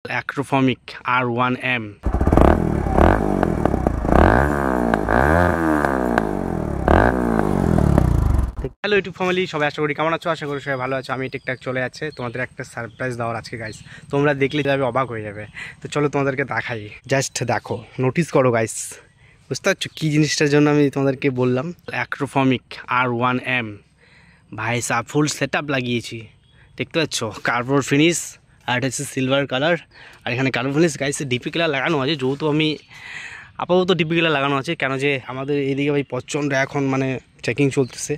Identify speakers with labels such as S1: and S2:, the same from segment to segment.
S1: Acrofomic R1M। Hello YouTube family, সবাই আশা করি কেমন আছো? আশা করি সবাই ভালো আছো। আমি ঠিকঠাক চলে যাচ্ছে তোমাদের একটা সারপ্রাইজ দেওয়ার আজকে গাইস। তোমরা দেখলে যাবে, অবাক হয়ে যাবে। তো চলো তোমাদেরকে দেখাই, জাস্ট দেখো, নোটিস করো গাইস। বুঝতে পারছো কী জিনিসটার জন্য আমি তোমাদেরকে বললাম? অ্যাক্রোফমিক R1M। ভাই সাহ, ফুল সেট আপ লাগিয়েছি, দেখতে পাচ্ছ? কার্বন ফিনিশ, আর এটা হচ্ছে সিলভার কালার। আর এখানে carbon finish guys DP colour লাগানো আছে। যেহেতু আমি আপাতত ডিপি কালার লাগানো আছে, কেন যে আমাদের এইদিকে ভাই প্রচণ্ড এখন মানে চেকিং চলতেছে।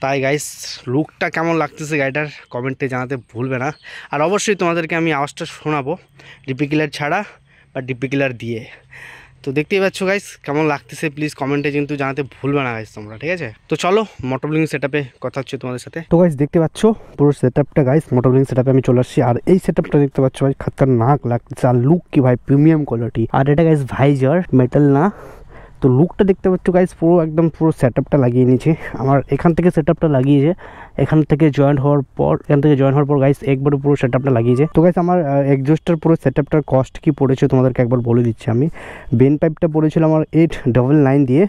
S1: তাই গাইস লুকটা কেমন লাগতেছে গাড়িটার কমেন্টে জানাতে ভুলবে না। আর অবশ্যই তোমাদেরকে আমি আওয়াজটা শোনাবো ডিপি কিলার ছাড়া বা ডিপি কিলার দিয়ে। তো দেখতেই পাচ্ছ গাইস কেমন লাগতেছে, প্লিজ কমেন্টে কিন্তু জানাতে ভুলবে না গাইস তোমরা, ঠিক আছে? তো চলো মোটরব্লিং সেটআপে কথা হচ্ছে তোমাদের সাথে। তো গাইস দেখতে পাচ্ছ পুরো সেটআপটা গাইস, মোটরব্লিং সেটআপে আমি চলে আসছি। আর এই সেটআপটা দেখতে পাচ্ছ ভাই খতরনাক লাগতেছে। আর লুক কি ভাই, প্রিমিয়াম কোয়ালিটি। আর এটা গাইস ভাইজার, মেটাল না। তো লুকটা দেখতে পাচ্ছ গাইস, পুরো একদম পুরো সেটআপটা লাগিয়ে নিয়েছে। আমার এখান থেকে সেটআপটা লাগিয়েছে, এখান থেকে জয়েন্ট হওয়ার পর গাইস একবারে পুরো সেটআপটা লাগিয়েছে। তো গাইস আমার এক্সজস্টার পুরো সেটআপটার কস্ট কি পড়েছে তোমাদেরকে একবার বলে দিচ্ছি আমি। বেন পাইপটা পড়েছিল আমার 899 দিয়ে।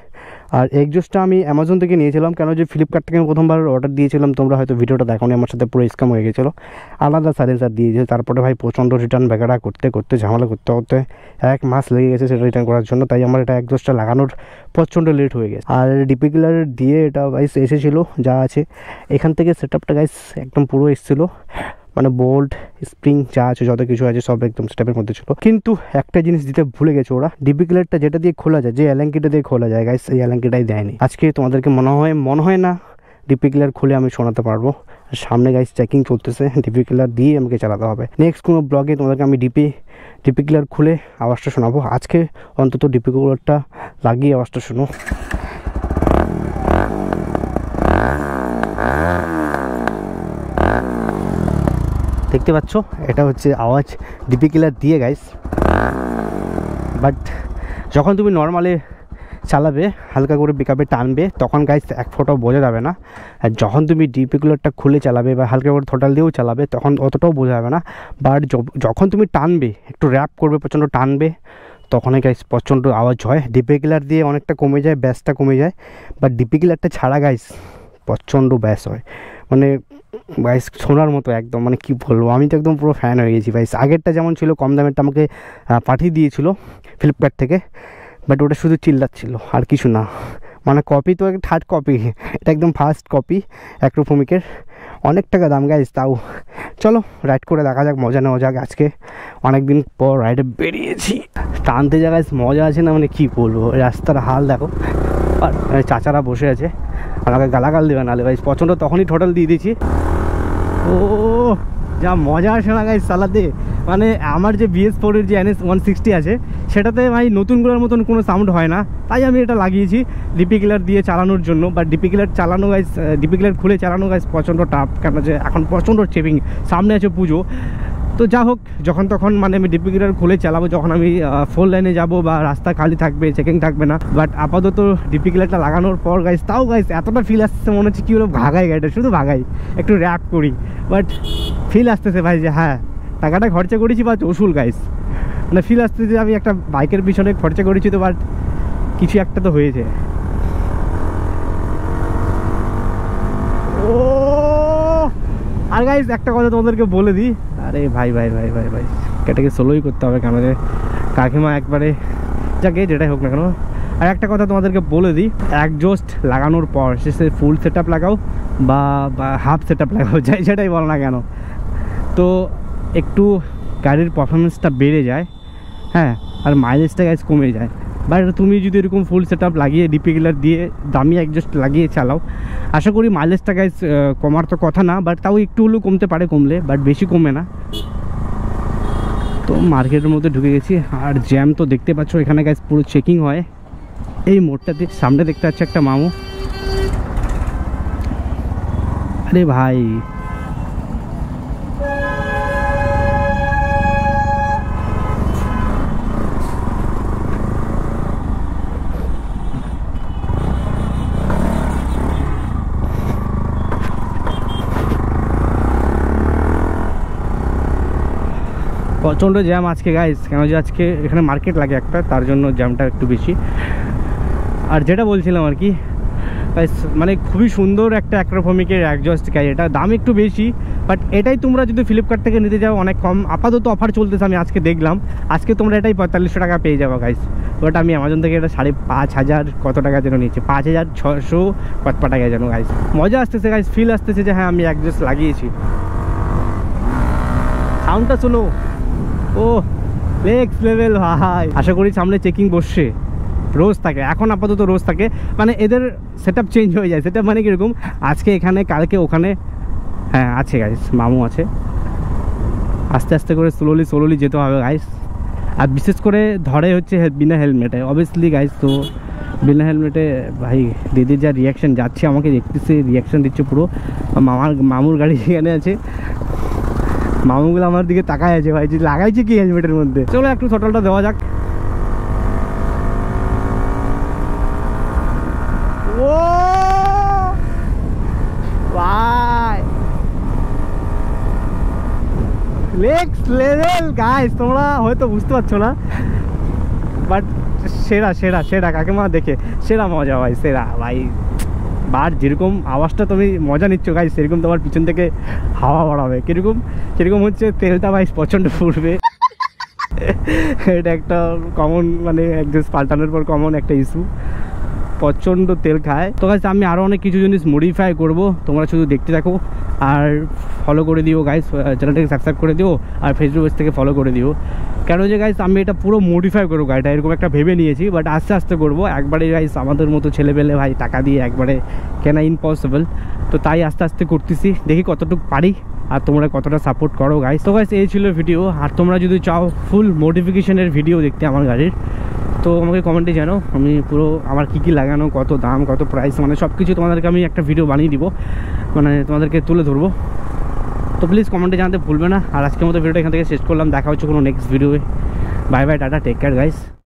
S1: আর এক্সজস্টটা আমি অ্যামাজন থেকে নিয়েছিলাম, কেন যে ফ্লিপকার্ট থেকে আমি প্রথমবার অর্ডার দিয়েছিলাম, তোমরা হয়তো ভিডিওটা দেখোনি, আমার সাথে পুরো স্ক্যাম হয়ে গেছিলো। আলাদা সাইলেন্সার দিয়েছে, তারপরে ভাই প্রচণ্ড রিটার্ন ব্যাগড়া করতে ঝামেলা করতে 1 মাস লেগে গেছে সেটা রিটার্ন করার জন্য। তাই আমার এটা এক্সজস্টটা লাগানোর প্রচণ্ড লেট হয়ে গেছে। আর ডিপি কিলার দিয়ে এটা গাইস এসেছিলো যা আছে। এখান থেকে সেটআপটা গাইস একদম পুরো এসেছিলো, মানে বোল্ট স্প্রিং যা আছে যত কিছু আছে সব একদম সেটআপের মধ্যে ছিল। কিন্তু একটা জিনিস দিতে ভুলে গেছে ওরা, ডিপি কিলারটা যেটা দিয়ে খোলা যায়, যে অ্যালাঙ্কিটা দিয়ে খোলা যায় গাইস, এই অ্যালাঙ্কিটাই দেয়নি। আজকে তোমাদেরকে মনে হয় না ডিপি কিলার খুলে আমি শোনাতে পারবো। সামনে গাইস চেকিং চলতেছে, ডিপি কিলার দিয়ে আমাকে চালাতে হবে। নেক্সট কোনো ব্লগে তোমাদেরকে আমি ডিপি কিলার খুলে আওয়াজটা শোনাবো। আজকে অন্তত ডিপি কিলারটা লাগিয়ে আওয়াজটা শোনো। দেখতে পাচ্ছ এটা হচ্ছে আওয়াজ ডিপি কিলার দিয়ে গাইস। বাট যখন তুমি নর্মালি চালাবে, হালকা করে পিকআপে টানবে, তখন গাইস এক ফোঁটাও বোঝা যাবে না। আর যখন তুমি ডিপি কিলারটা খুলে চালাবে বা হালকা করে থ্রোটল দিয়েও চালাবে, তখন অতটাও বোঝা যাবে না। বাট যখন তুমি টানবে, একটু র্যাপ করবে, প্রচণ্ড টানবে, তখনই গাইস প্রচণ্ড আওয়াজ হয়। ডিপি কিলার দিয়ে অনেকটা কমে যায়, ব্যাসটা কমে যায়। বাট ডিপি কিলারটা ছাড়া গাইস প্রচণ্ড ব্যাস হয়, মানে গাইস শোনার মতো একদম, মানে কি বলবো, আমি তো একদম পুরো ফ্যান হয়ে গেছি গাইস। আগেরটা যেমন ছিল কম দামেরটা আমাকে পাঠিয়ে দিয়েছিল ফ্লিপকার্ট থেকে, বাট ওটা শুধু চিল্লাচ্ছিল আর কিছু না। মানে কপি তো একটা থার্ড কপি, এটা একদম ফার্স্ট কপি অ্যাক্রোফমিকের। অনেক টাকা দাম গাইস। তাও চলো রাইড করে দেখা যাক, মজা নেওয়া যাক। আজকে অনেক দিন পর রাইডে বেরিয়েছি, টানতে যা গাইস মজা আছে না, মানে কি বলবো। রাস্তার হাল দেখো, আর চাচারা বসে আছে, আমাকে গালাগাল দেবে নাহলে গাইস। প্রচণ্ড তখনই টোটাল দিয়ে দিয়েছি। ও যা মজা আসে না গাইস চালাতে, মানে আমার যে BS4-এর যে NS 160 আছে, সেটাতে ভাই নতুনগুলোর মতন কোনো সাউন্ড হয় না। তাই আমি এটা লাগিয়েছি ডিপি কিলার দিয়ে চালানোর জন্য। বা ডিপি কিলার চালানো গাইস, ডিপি কিলার খুলে চালানো গাইস প্রচণ্ড টাফ, কেন যে এখন প্রচণ্ড চেপিং, সামনে আছে পুজো। তো যা হোক, যখন তখন মানে আমি ডিপি কিলার খুলে চালাবো, যখন আমি 4 লাইনে যাবো বা রাস্তা খালি থাকবে, চেকিং থাকবে না। বাট আপাতত ডিপি কিলারটা লাগানোর পর গাইস, তাও গাইস এতটা ফিল আসতেছে, মনে হচ্ছে কী হলো ভাগাই গাড়িটা, শুধু ভাগাই, একটু র্যাপ করি। বাট ফিল আসতেছে ভাই যে হ্যাঁ টাকাটা খরচা করেছি বা উসুল গাইস, মানে ফিল আসতেছে যে আমি একটা বাইকের পিছনে খরচা করেছি, তো বাট কিছু একটা তো হয়েছে। ও আর গাইস একটা কথা তোমাদেরকে বলে দিই, আরে ভাই এটাকে স্লোই করতে হবে, কেন যে কাকিমা একবারে যাকে যেটাই হোক না কেন। আর একটা কথা তোমাদেরকে বলে দিই, এক্সজস্ট লাগানোর পর সে ফুল সেটআপ লাগাও বা হাফ সেটআপ লাগাও, যেটাই বলো না কেন, তো একটু গাড়ির পারফরমেন্সটা বেড়ে যায়, হ্যাঁ, আর মাইলেজটা গাইস কমে যায়। বাট তুমি যদি এরকম ফুল সেটআপ লাগিয়ে ডিপি কিলার দিয়ে দামি এক্সজস্ট লাগিয়ে চালাও, আশা করি মাইলেজটা গাইস কমার তো কথা না, বাট তাও একটু হলেও কমতে পারে, কমলে, বাট বেশি কমে না। তো মার্কেটের মধ্যে ঢুকে গেছি। আর জ্যাম তো দেখতে পাচ্ছ, এখানে গাইস পুরো চেকিং হয় এই মোড়টাতে। সামনে দেখতে পাচ্ছি একটা মামু, আরে ভাই প্রচণ্ড জ্যাম আজকে গাইস, কেন যে আজকে এখানে মার্কেট লাগে একটা, তার জন্য জ্যামটা একটু বেশি। আর যেটা বলছিলাম আর কি গাইস, মানে খুবই সুন্দর একটা অ্যাক্রোফোমিকের অ্যাডজাস্ট গাই, এটা দাম একটু বেশি, বাট এটাই তোমরা যদি ফ্লিপকার্ট থেকে নিতে যাও অনেক কম, আপাতত অফার চলতেছে, আমি আজকে দেখলাম, আজকে তোমরা এটাই 4500 টাকা পেয়ে যাবো গাইস। বাট আমি অ্যামাজন থেকে এটা 5,500 কত টাকা যেন নিয়েছি, 5,600 কত টাকা যেন গাইস। মজা আসতেছে গাইস, ফিল আসতেছে যে হ্যাঁ আমি অ্যাডজাস্ট লাগিয়েছি। সাউন্ডটা শোনো, ও নেক্সট লেভেল ভাই। আশা করি সামনে চেকিং বসছে, রোজ থাকে এখন, আপাতত রোজ থাকে, মানে এদের সেটআপ চেঞ্জ হয়ে যায়। সেটআপ মানে কীরকম, আজকে এখানে কালকে ওখানে। হ্যাঁ আছে গাইস, মামু আছে, আস্তে আস্তে করে স্লোলি যেতে হবে গাইস। আর বিশেষ করে ধরে হচ্ছে বিনা হেলমেটে, অবভিয়াসলি গাইস। তো বিনা হেলমেটে ভাই দিদির যা রিয়াকশান যাচ্ছে, আমাকে দেখতেছে রিয়াকশান দিচ্ছে পুরো। মামুর গাড়ি সেখানে আছে, মামুগুলো আমার দিকে তাকায় আছে ভাই, যে লাগাইছে কি হেলমেটের মধ্যে। চলো একটু থ্রটলটা দেওয়া যাক। ও ভাই নেক্সট লেভেল গাইস, তোমরা হয়তো বুঝতে পারছো না, বাট সেরা সেরা সেরা কাকিমা দেখে সেরা মজা ভাই, সেরা ভাই। বার যেরকম আওয়াজটা তুমি মজা নিচ্ছ গাইস, সেরকম তোমার পিছন থেকে হাওয়া বাড়াবে। কিরকম হচ্ছে তেলটা ভাই প্রচণ্ড ফুটবে। এটা একটা কমন, মানে একজন পাল্টানোর পর কমন একটা ইস্যু, প্রচণ্ড তেল খায়। তো গাইস আমি আরও অনেক কিছু জিনিস মডিফাই করব, তোমরা শুধু দেখতে থাকো আর ফলো করে দিও গাইস, চ্যানেলটাকে সাবস্ক্রাইব করে দিও আর ফেসবুক পেজ থেকে ফলো করে দিও। কেন যে গাইস আমি এটা পুরো মডিফাই করবো গাড়িটা, এরকম একটা ভেবে নিয়েছি, বাট আস্তে আস্তে করবো। একবারে গাইস আমাদের মতো ছেলেপেলে ভাই টাকা দিয়ে একবারে কেনা ইম্পসিবল, তো তাই আস্তে আস্তে করতেছি, দেখি কতটুকু পারি আর তোমরা কতটা সাপোর্ট করো গাইস। তো গাইস এই ছিল ভিডিও, আর তোমরা যদি চাও ফুল মডিফিকেশনের ভিডিও দেখতে আমার গাড়ির, তো আমাকে কমেন্টে জানো, আমি পুরো আমার কী লাগানো, কত দাম, কত প্রাইস, মানে সব কিছু তোমাদেরকে আমি একটা ভিডিও বানিয়ে দিব, মানে তোমাদেরকে তুলে ধরবো। তো প্লিজ কমেন্টে জানাতে ভুলবে না। আর আজকের মতো ভিডিওটা এখান থেকে শেষ করলাম, দেখা হচ্ছে কোনো নেক্সট ভিডিওয়ে। Bye bye, tata, take care guys.